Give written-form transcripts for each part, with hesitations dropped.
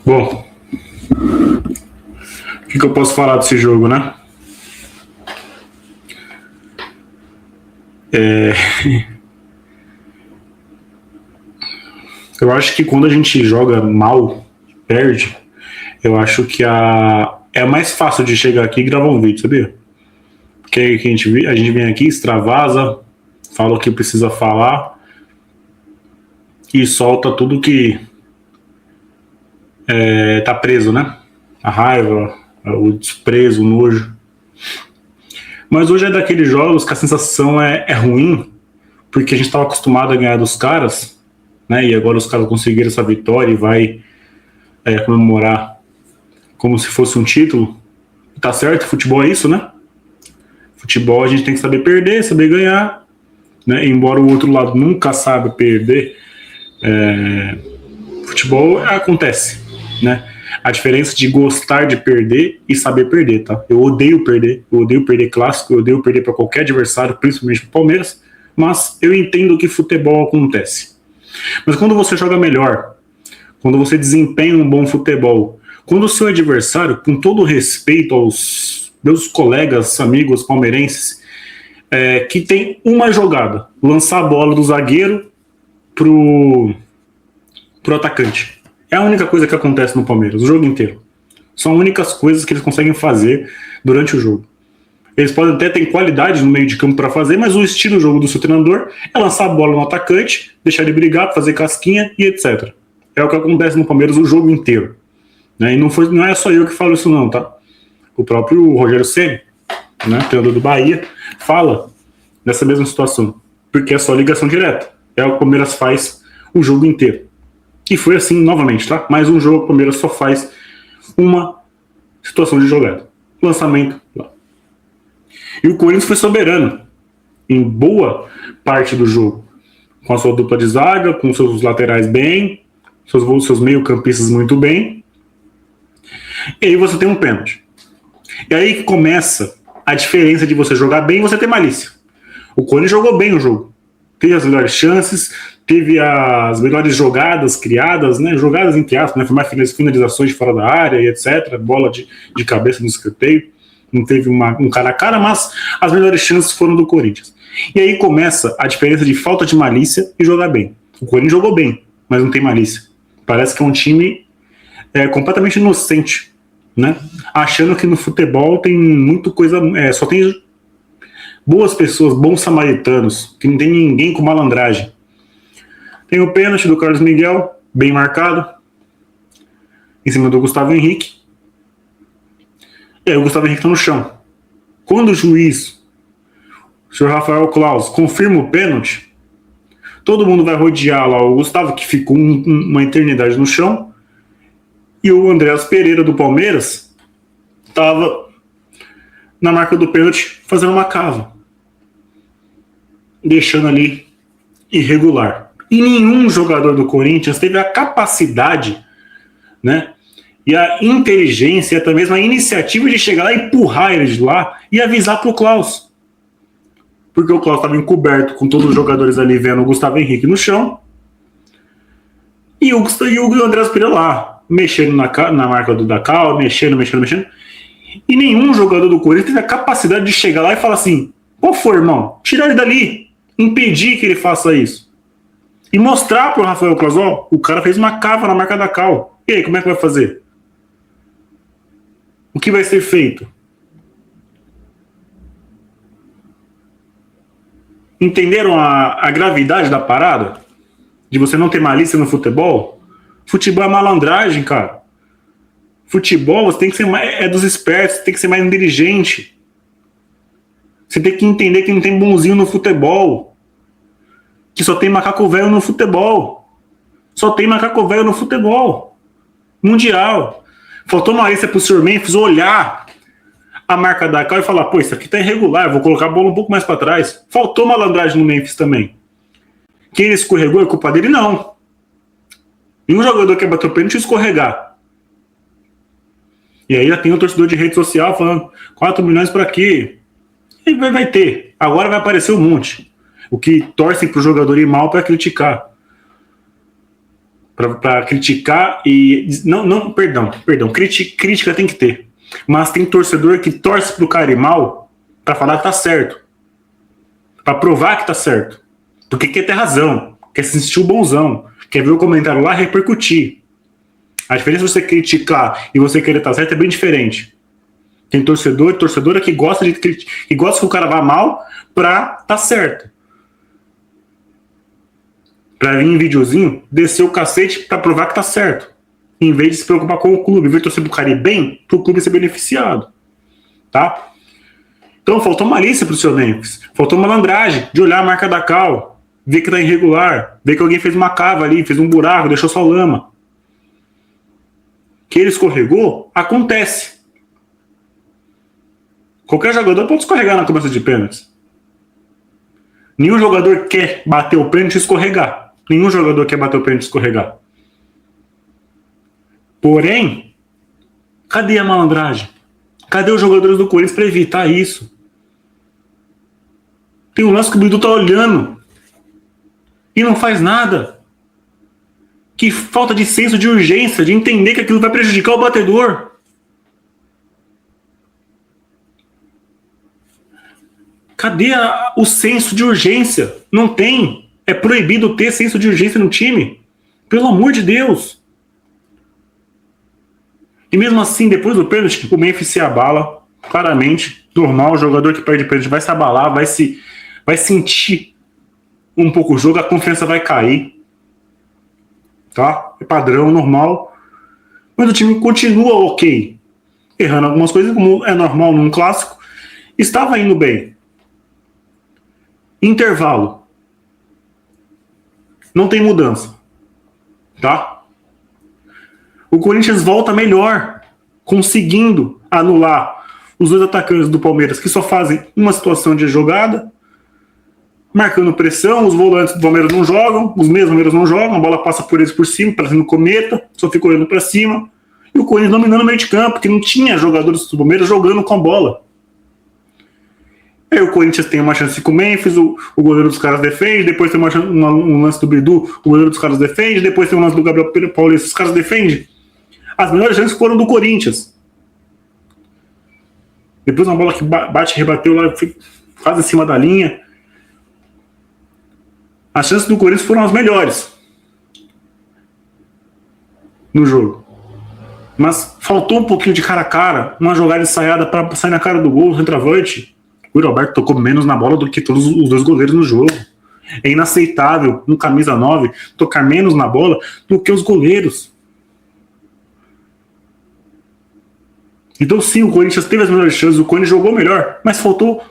Bom, o que eu posso falar desse jogo, né? É, eu acho que quando a gente joga mal, perde, eu acho que é mais fácil de chegar aqui e gravar um vídeo, sabia? Porque aí que a gente vem aqui, extravasa, fala o que precisa falar e solta tudo que tá preso, né? A raiva, o desprezo, o nojo. Mas hoje é daqueles jogos que a sensação é ruim, porque a gente estava acostumado a ganhar dos caras, né? E agora os caras conseguiram essa vitória e vai comemorar como se fosse um título. Tá certo, futebol é isso, né? Futebol a gente tem que saber perder, saber ganhar, né? Embora o outro lado nunca sabe perder, futebol acontece, né? A diferença de gostar de perder e saber perder, tá? Eu odeio perder clássico, eu odeio perder para qualquer adversário, principalmente pro Palmeiras, mas eu entendo que futebol acontece. Mas quando você joga melhor, quando você desempenha um bom futebol, quando o seu adversário, com todo respeito aos meus colegas, amigos palmeirenses, que tem uma jogada, lançar a bola do zagueiro pro atacante. É a única coisa que acontece no Palmeiras, o jogo inteiro. São as únicas coisas que eles conseguem fazer durante o jogo. Eles podem até ter qualidade no meio de campo para fazer, mas o estilo do jogo do seu treinador é lançar a bola no atacante, deixar ele brigar, fazer casquinha e etc. É o que acontece no Palmeiras o jogo inteiro. Né? E não é só eu que falo isso não, tá? O próprio Rogério Ceni, né, treinador do Bahia, fala dessa mesma situação. Porque é só ligação direta. É o que o Palmeiras faz o jogo inteiro. E foi assim novamente, tá? Mais um jogo, o Palmeiras só faz uma situação de jogada. Lançamento lá. E o Corinthians foi soberano em boa parte do jogo. Com a sua dupla de zaga, com seus laterais bem, seus meio-campistas muito bem. E aí você tem um pênalti. E aí que começa a diferença de você jogar bem e você ter malícia. O Corinthians jogou bem o jogo. Teve as melhores chances, teve as melhores jogadas criadas, né? Jogadas entre aspas, né? Foi mais finalizações de fora da área e etc. Bola de cabeça no escanteio. Não teve um cara a cara, mas as melhores chances foram do Corinthians. E aí começa a diferença de falta de malícia e jogar bem. O Corinthians jogou bem, mas não tem malícia. Parece que é um time completamente inocente, né? Achando que no futebol tem muito coisa, só tem boas pessoas, bons samaritanos, que não tem ninguém com malandragem. Tem o pênalti do Carlos Miguel, bem marcado, em cima do Gustavo Henrique. E aí o Gustavo Henrique tá no chão. Quando o juiz, o senhor Rafael Claus, confirma o pênalti, todo mundo vai rodear lá o Gustavo, que ficou uma eternidade no chão, e o Andreas Pereira do Palmeiras estava na marca do pênalti fazendo uma cava, deixando ali irregular. E nenhum jogador do Corinthians teve a capacidade, né, e a inteligência, até mesmo a iniciativa de chegar lá, empurrar ele de lá e avisar pro Klaus. Porque o Klaus estava encoberto com todos os jogadores ali vendo o Gustavo Henrique no chão e o Andreas Pereira lá, mexendo na marca da Cal, mexendo. E nenhum jogador do Corinthians teve a capacidade de chegar lá e falar assim: qual foi, irmão? Tirar ele dali, impedir que ele faça isso. E mostrar pro Rafael Claus, ó, o cara fez uma cava na marca da Cal. E aí, como é que vai fazer? O que vai ser feito? Entenderam a gravidade da parada? De você não ter malícia no futebol? Futebol é malandragem, cara. Futebol, você tem que ser mais, dos espertos, você tem que ser mais inteligente. Você tem que entender que não tem bonzinho no futebol. Que só tem macaco velho no futebol. Só tem macaco velho no futebol. Mundial. Faltou malícia pro Sr. Memphis olhar a marca da Cal e falar: pô, isso aqui tá irregular, vou colocar a bola um pouco mais para trás. Faltou malandragem no Memphis também. Quem ele escorregou é culpa dele? Não. Nenhum jogador que bateu o pênalti escorregar. E aí já tem um torcedor de rede social falando: 4 milhões para quê? E vai ter. Agora vai aparecer um monte. O que torcem pro jogador ir mal para criticar. para criticar e... Crítica tem que ter. Mas tem torcedor que torce pro cara ir mal para falar que tá certo. Para provar que tá certo. Porque quer ter razão. Quer se sentir o bonzão. Quer ver o comentário lá e repercutir. A diferença de você criticar e você querer estar certo é bem diferente. Tem torcedor e torcedora que gosta que o cara vá mal pra tá certo. Pra vir em videozinho, descer o cacete pra provar que tá certo. Em vez de se preocupar com o clube, em vez de torcer pro cara ir bem, pro clube ser beneficiado. Tá? Então faltou malícia pro seu Memphis. Faltou malandragem de olhar a marca da cal, ver que tá irregular, ver que alguém fez uma cava ali, fez um buraco, deixou só lama. Que ele escorregou, acontece. Qualquer jogador pode escorregar na cobrança de pênaltis. Nenhum jogador quer bater o pênalti e escorregar. Nenhum jogador quer bater o pênalti e escorregar. Porém, cadê a malandragem? Cadê os jogadores do Corinthians para evitar isso? Tem um lance que o Bidu tá olhando e não faz nada. Que falta de senso de urgência, de entender que aquilo vai prejudicar o batedor. Cadê o senso de urgência? Não tem. É proibido ter senso de urgência no time. Pelo amor de Deus. E mesmo assim, depois do pênalti, o Memphis se abala. Claramente, normal, o jogador que perde pênalti vai se abalar, vai sentir um pouco o jogo, a confiança vai cair. Tá? É padrão, normal. Mas o time continua ok. Errando algumas coisas, como é normal num clássico. Estava indo bem. Intervalo. Não tem mudança. Tá? O Corinthians volta melhor, conseguindo anular os dois atacantes do Palmeiras, que só fazem uma situação de jogada, marcando pressão. Os volantes do Palmeiras não jogam, os mesmos Palmeiras não jogam, a bola passa por eles por cima, parecendo cometa, só fica olhando para cima. E o Corinthians dominando o meio de campo, que não tinha jogadores do Palmeiras jogando com a bola. Aí o Corinthians tem uma chance com o Memphis, o goleiro dos caras defende, depois tem um lance do Bidu, o goleiro dos caras defende, depois tem um lance do Gabriel Paulista, os caras defendem. As melhores chances foram do Corinthians. Depois uma bola que bate e rebateu lá, quase em cima da linha. As chances do Corinthians foram as melhores no jogo. Mas faltou um pouquinho de cara a cara, uma jogada ensaiada para sair na cara do gol, do centroavante. O Roberto tocou menos na bola do que todos os dois goleiros no jogo. É inaceitável, um camisa 9, tocar menos na bola do que os goleiros. Então sim, o Corinthians teve as melhores chances, o Corinthians jogou melhor, mas faltou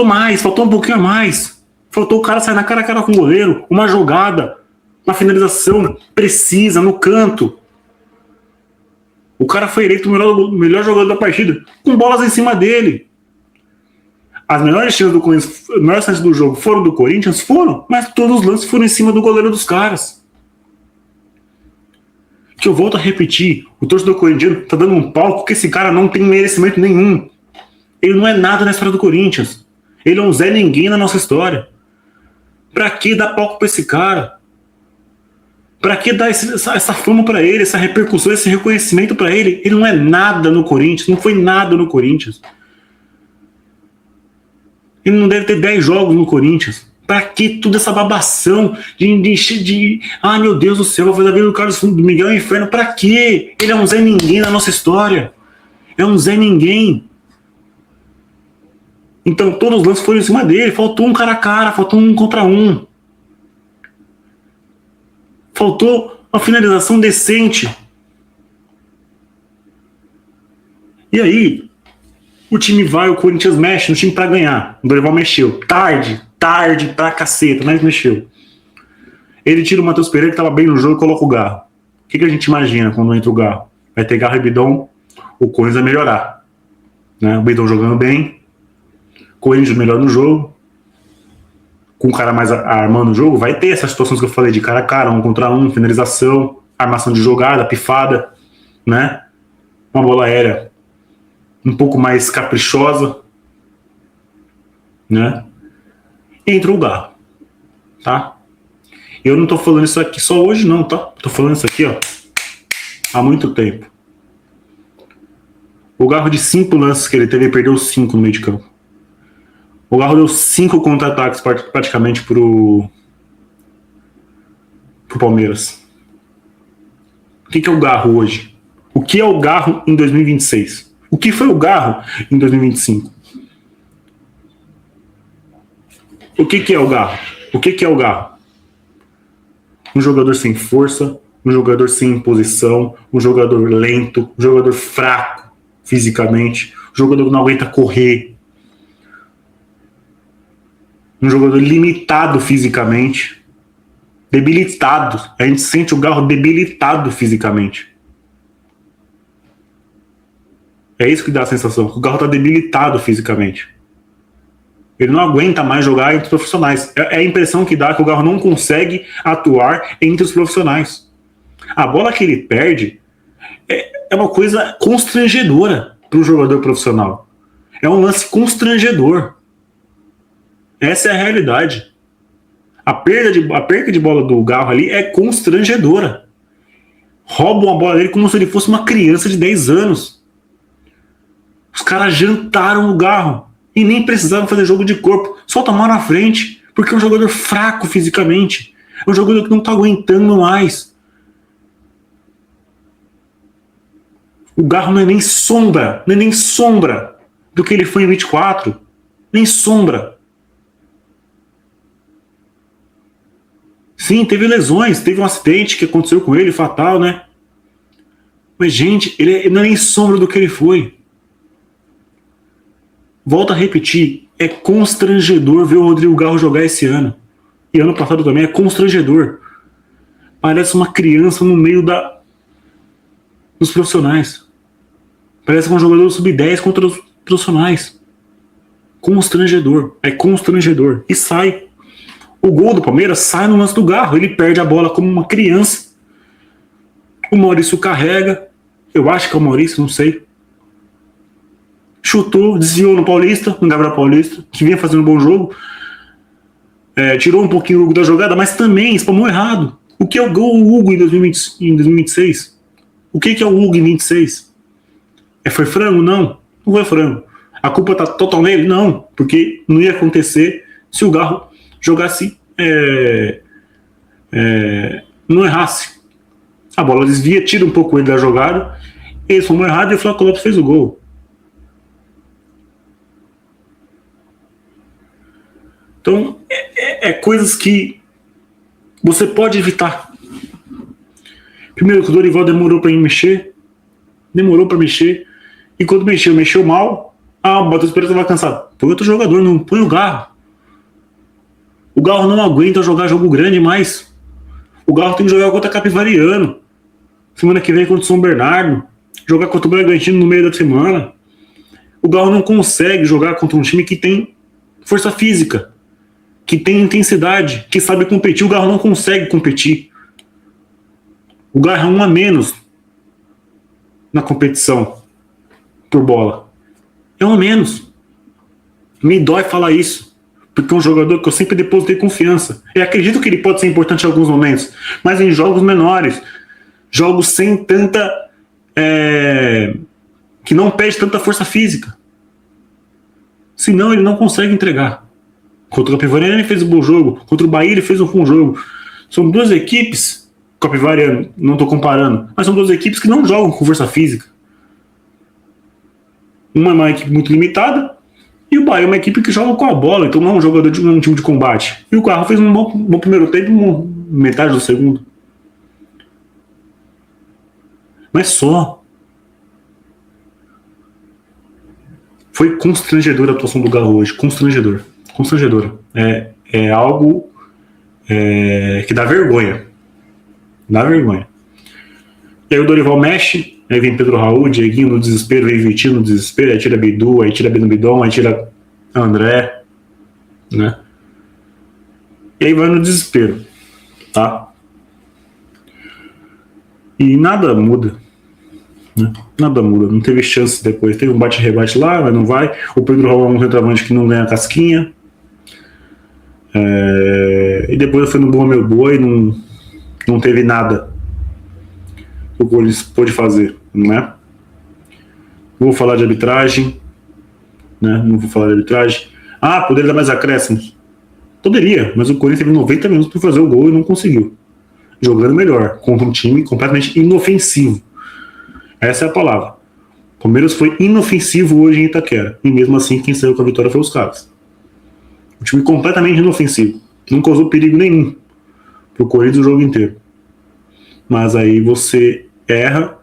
mais, faltou um pouquinho a mais. Faltou o cara sair na cara a cara com o goleiro, uma jogada, uma finalização precisa, no canto. O cara foi eleito o melhor jogador da partida, com bolas em cima dele. As melhores chances do Corinthians, as melhores chances do jogo foram do Corinthians? Foram, mas todos os lances foram em cima do goleiro dos caras. Que eu volto a repetir, o torcedor corintiano tá dando um palco que esse cara não tem merecimento nenhum. Ele não é nada na história do Corinthians. Ele é um Zé Ninguém na nossa história. Pra que dar palco pra esse cara? Pra que dar essa fama pra ele, essa repercussão, esse reconhecimento pra ele? Ele não é nada no Corinthians, não foi nada no Corinthians. Ele não deve ter 10 jogos no Corinthians. Pra que toda essa babação de ai meu Deus do céu, vou fazer a vida do Carlos do Miguel Inferno? Pra quê? Ele é um Zé Ninguém na nossa história. É um Zé Ninguém. Então todos os lances foram em cima dele. Faltou um cara a cara, faltou um contra um. Faltou uma finalização decente. E aí, o time vai, o Corinthians mexe no time pra ganhar. O Dorival mexeu. Tarde pra caceta, mas mexeu. Ele tira o Matheus Pereira, que tava bem no jogo, e coloca o Garro. O que a gente imagina quando entra o Garro? Vai ter Garro e Bidon, o Corinthians vai melhorar. Né? O Bidon jogando bem, Corinthians melhor no jogo, com o cara mais armando o jogo, vai ter essas situações que eu falei de cara a cara, um contra um, finalização, armação de jogada, pifada, né? Uma bola aérea um pouco mais caprichosa, né? Entra o Garro, tá? Eu não tô falando isso aqui só hoje não, tá? Tô falando isso aqui, ó, há muito tempo. O Garro de 5 lances que ele teve, ele perdeu 5 no meio de campo. O Garro deu 5 contra-ataques praticamente pro Palmeiras. O que é o Garro hoje? O que é o Garro em 2026? O que foi o Garro em 2025? O que é o Garro? O que é o Garro? Um jogador sem força, um jogador sem imposição, um jogador lento, um jogador fraco fisicamente, um jogador que não aguenta correr, um jogador limitado fisicamente, debilitado. A gente sente o Garro debilitado fisicamente. É isso que dá a sensação. O Garro está debilitado fisicamente. Ele não aguenta mais jogar entre os profissionais. É a impressão que dá que o Garro não consegue atuar entre os profissionais. A bola que ele perde é uma coisa constrangedora para o jogador profissional. É um lance constrangedor. Essa é a realidade. A perca de bola do Garro ali é constrangedora. Roubam a bola dele como se ele fosse uma criança de 10 anos. Os caras jantaram o Garro e nem precisaram fazer jogo de corpo. Só tomaram a frente, porque é um jogador fraco fisicamente. É um jogador que não está aguentando mais. O Garro não é nem sombra do que ele foi em 24. Nem sombra. Sim, teve lesões, teve um acidente que aconteceu com ele, fatal, né? Mas, gente, ele não é nem sombra do que ele foi. Volto a repetir, é constrangedor ver o Rodrigo Garro jogar esse ano. E ano passado também é constrangedor. Parece uma criança no meio dos profissionais. Parece um jogador sub-10 contra os profissionais. Constrangedor. É constrangedor. E sai. O gol do Palmeiras sai no lance do Garro. Ele perde a bola como uma criança. O Maurício carrega. Eu acho que é o Maurício, não sei. Chutou, desviou no Paulista, no Gabriel Paulista, que vinha fazendo um bom jogo. Tirou um pouquinho o Hugo da jogada, mas também espalmou errado. O que é o Hugo em 2026? O que é o Hugo em 26? Foi frango? Não. Não foi frango. A culpa está total nele? Não. Porque não ia acontecer se o Garro jogasse, não errasse. A bola desvia, tira um pouco ele da jogada, ele espalmou errado e o Flávio Lopes fez o gol. Então, coisas que você pode evitar. Primeiro que o Dorival demorou para mexer. E quando mexeu mal. O Matheus Pereira estava cansado. Põe outro jogador, não põe o Garro. O Garro não aguenta jogar jogo grande mais. O Garro tem que jogar contra Capivariano. Semana que vem contra o São Bernardo. Jogar contra o Bragantino no meio da semana. O Garro não consegue jogar contra um time que tem força física, que tem intensidade, que sabe competir. O Garro não consegue competir. O Garro é um a menos na competição por bola. É um a menos. Me dói falar isso, porque é um jogador que eu sempre depositei confiança. Eu acredito que ele pode ser importante em alguns momentos, mas em jogos menores, jogos sem tanta... que não pede tanta força física. Senão ele não consegue entregar. Contra o Capivariano ele fez um bom jogo. Contra o Bahia ele fez um bom jogo. São duas equipes, Capivariano, não estou comparando, mas são duas equipes que não jogam com força física. Uma é uma equipe muito limitada e o Bahia é uma equipe que joga com a bola, então não é um jogador de um time de combate. E o Garro fez um bom primeiro tempo, metade do segundo. Mas só. Foi constrangedora a atuação do Garro hoje. Constrangedora. É algo que dá vergonha. Dá vergonha. E aí o Dorival mexe, aí vem Pedro Raul, Dieguinho no desespero, vem Vitinho no desespero, aí tira Bidu, aí tira Beno Bidon, aí tira André, né? E aí vai no desespero, tá? E nada muda. Né? Nada muda, não teve chance depois. Teve um bate-rebate lá, mas não vai. O Pedro Raul é um centroavante que não ganha casquinha. E depois foi no boa meu boa e não teve nada que o Corinthians pôde fazer, né? Vou falar de arbitragem, né? Não vou falar de arbitragem. Poderia dar mais acréscimos? Poderia, mas o Corinthians teve 90 minutos para fazer o gol e não conseguiu. Jogando melhor, contra um time completamente inofensivo. Essa é a palavra. O Palmeiras foi inofensivo hoje em Itaquera. E mesmo assim, quem saiu com a vitória foi os caras. O time completamente inofensivo. Não causou perigo nenhum pro Corinthians o jogo inteiro. Mas aí você erra,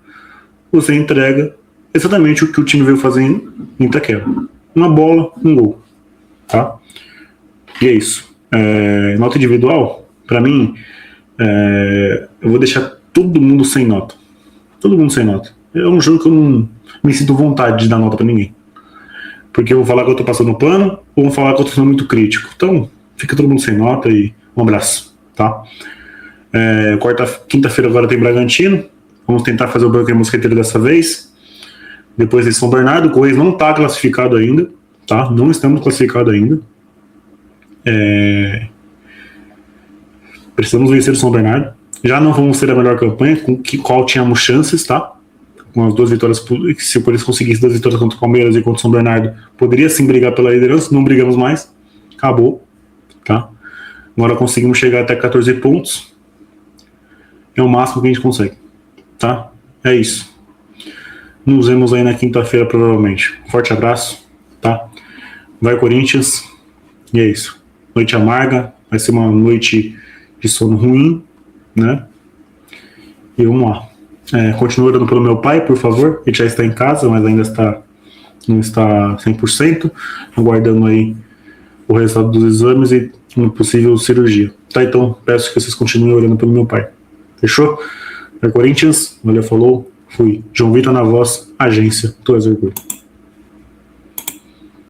você entrega exatamente o que o time veio fazer em Itaquera. Uma bola, um gol. Tá? E é isso. Nota individual, pra mim, eu vou deixar todo mundo sem nota. Todo mundo sem nota. É um jogo que eu não me sinto vontade de dar nota pra ninguém. Porque eu vou falar que eu tô passando pano, ou vou falar que eu tô sendo muito crítico. Então, fica todo mundo sem nota e um abraço, tá? Quinta-feira agora tem Bragantino. Vamos tentar fazer o banco mosqueteiro dessa vez. Depois de São Bernardo. O Corinthians não tá classificado ainda, tá? Não estamos classificados ainda. Precisamos vencer o São Bernardo. Já não vamos ter a melhor campanha, com qual tínhamos chances, tá? Com as 2 vitórias, se o Corinthians conseguisse 2 vitórias contra o Palmeiras e contra o São Bernardo, poderia sim brigar pela liderança. Não brigamos mais. Acabou, tá? Agora conseguimos chegar até 14 pontos. É o máximo que a gente consegue, tá? É isso. Nos vemos aí na quinta-feira, provavelmente. Forte abraço, tá? Vai, Corinthians. E é isso. Noite amarga. Vai ser uma noite de sono ruim, né? E vamos lá. Continue orando pelo meu pai, por favor. Ele já está em casa, mas ainda não está 100%. Aguardando aí o resultado dos exames e uma possível cirurgia. Tá? Então, peço que vocês continuem orando pelo meu pai. Fechou? Vai, Corinthians. Valeu, falou. Fui. João Vitor na voz, agência Tuas Orgulho.